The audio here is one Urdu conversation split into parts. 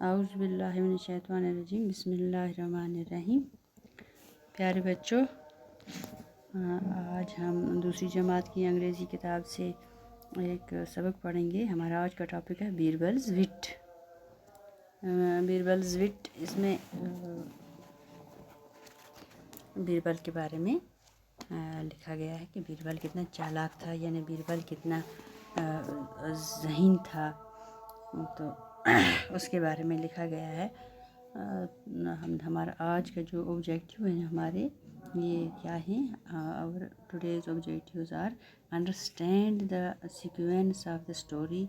اعوذ باللہ من الشیطان الرجیم، بسم اللہ الرحمن الرحیم۔ پیارے بچوں، آج ہم دوسری جماعت کی انگریزی کتاب سے ایک سبق پڑھیں گے۔ ہمارا آج کا ٹاپک ہے بیربلز وٹ۔ بیربلز وٹ، اس میں بیربل کے بارے میں لکھا گیا ہے کہ بیربل کتنا چالاک تھا، یعنی بیربل کتنا ذہین تھا، تو اس کے بارے میں لکھا گیا ہے۔ ہمارا آج کا جو آبجیکٹیو ہیں ہمارے، یہ کیا ہیں؟ اور today's objectives are: understand the sequence of the story,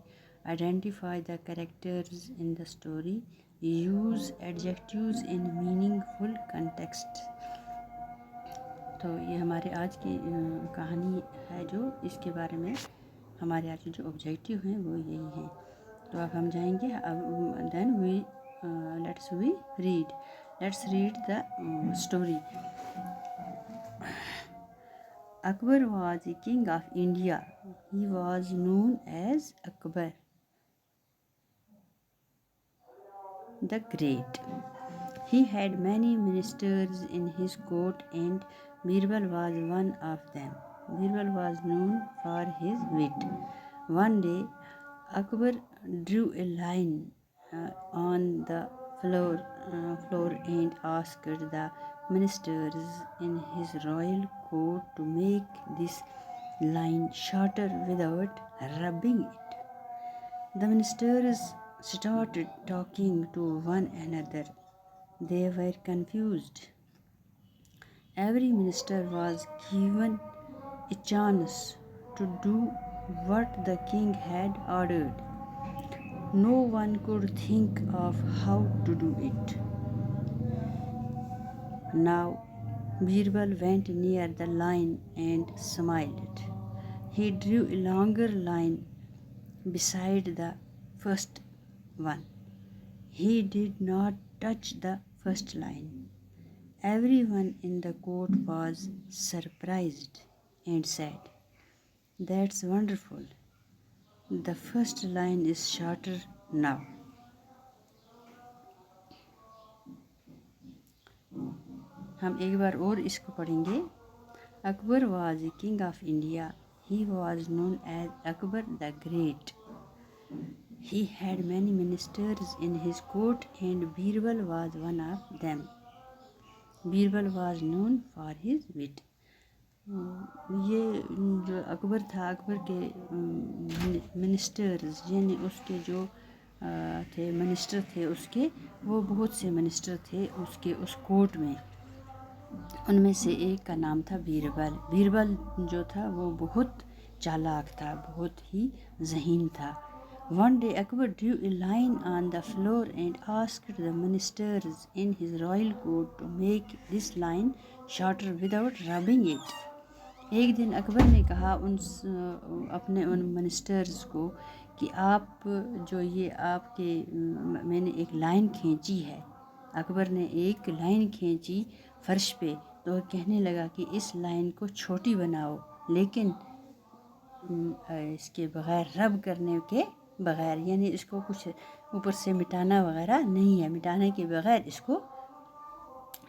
identify the characters in the story, use adjectives in meaningful context. تو یہ ہمارے آج کی کہانی ہے، جو اس کے بارے میں ہمارے آج کے جو آبجیکٹیو ہیں وہ یہی ہیں۔ تو اب ہم جائیں گے، then we let's read the story. Akbar was the king of India. He was known as Akbar the Great. He had many ministers in his court and Birbal was one of them. Birbal was known for his wit. One day, Akbar drew a line on the floor and asked the ministers in his royal court to make this line shorter without rubbing it. The ministers started talking to one another. They were confused. Every minister was given a chance to do what the king had ordered. No one could think of how to do it. Now, Birbal went near the line and smiled. He drew a longer line beside the first one. He did not touch the first line. Everyone in the court was surprised and said, "That's wonderful. The first line is shorter now." ہم ایک بار اور اس کو پڑھیں گے۔ اکبر was the king of India. He was known as Akbar the Great. He had many ministers in his court and Birbal was one of them. Birbal was known for his wit. یہ جو اکبر تھا، اکبر کے منسٹرز، یعنی اس کے جو تھے منسٹر تھے، اس کے وہ بہت سے منسٹر تھے اس کے اس کورٹ میں۔ ان میں سے ایک کا نام تھا بیربل۔ بیربل جو تھا وہ بہت چالاک تھا، بہت ہی ذہین تھا۔ One day Akbar drew a line on the floor and asked the ministers in his royal court to make this line shorter without rubbing it. ایک دن اکبر نے کہا اپنے ان منسٹرز کو کہ آپ جو یہ آپ کے میں نے ایک لائن کھینچی ہے۔ اکبر نے ایک لائن کھینچی فرش پہ، تو کہنے لگا کہ اس لائن کو چھوٹی بناؤ، لیکن اس کے بغیر رب کرنے کے بغیر، یعنی اس کو کچھ اوپر سے مٹانا وغیرہ نہیں ہے، مٹانے کے بغیر اس کو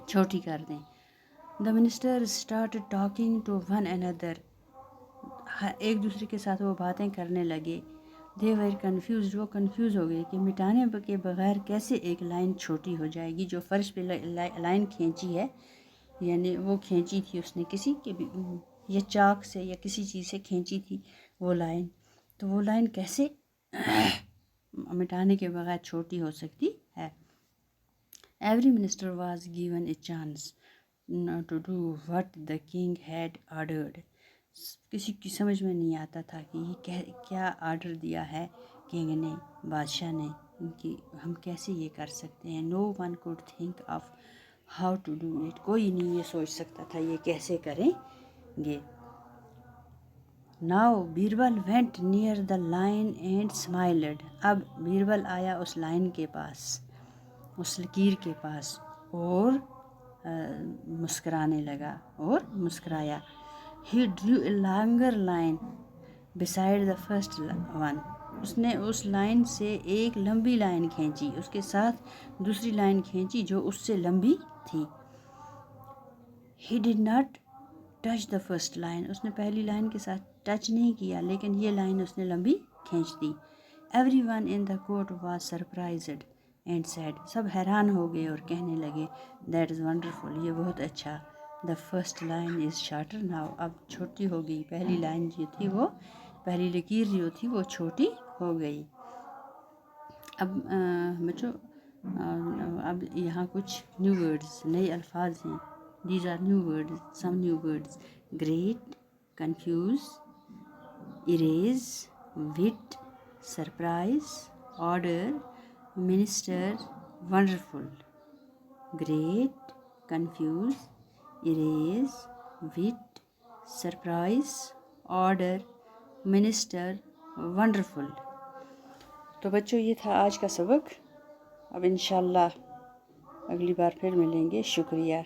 چھوٹی کر دیں۔ The ministers started talking to one another. ایک دوسرے کے ساتھ وہ باتیں کرنے لگے۔ They were confused. وہ کنفیوز ہو گئے کہ مٹانے کے بغیر کیسے ایک لائن چھوٹی ہو جائے گی۔ جو فرش پہ لائن کھینچی ہے، یعنی وہ کھینچی تھی اس نے کسی کے بھی یا چاک سے یا کسی چیز سے کھینچی تھی وہ لائن، تو وہ لائن کیسے مٹانے کے بغیر چھوٹی ہو سکتی ہے۔ Every minister was given a chance to do what the king had ordered. کسی کی سمجھ میں نہیں آتا تھا کہ یہ کیا آرڈر دیا ہے کنگ نے، بادشاہ نے، کہ ہم کیسے یہ کر سکتے ہیں۔ No one could think of how to do it. کوئی نہیں یہ سوچ سکتا تھا یہ کیسے کریں گے۔ Now Birbal went near the line and smiled. اب بیربل آیا اس لائن کے پاس، اس لکیر کے پاس، اور مسکرانے لگا اور مسکرایا۔ He drew a longer line beside the first one. اس نے اس لائن سے ایک لمبی لائن کھینچی، اس کے ساتھ دوسری لائن کھینچی جو اس سے لمبی تھی. He did not touch the first line. اس نے پہلی لائن کے ساتھ ٹچ نہیں کیا، لیکن یہ لائن اس نے لمبی کھینچ دی. Everyone in the court was surprised and said. سب حیران ہو گئے اور کہنے لگے That is wonderful. یہ بہت اچھا. The first line is shorter now. اب چھوٹی ہو گئی. پہلی لائن جو تھی وہ پہلی لکیر جو تھی وہ چھوٹی ہو گئی. اب بچوں اب یہاں کچھ نیو ورڈز، نئے الفاظ ہیں. These are new words, some new words. Great, confuse, erase, wit, surprise, order, minister, wonderful. Great, confuse, erase, wit, surprise, order, minister, wonderful. تو بچوں یہ تھا آج کا سبق. اب انشاءاللہ اگلی بار پھر ملیں گے. شکریہ.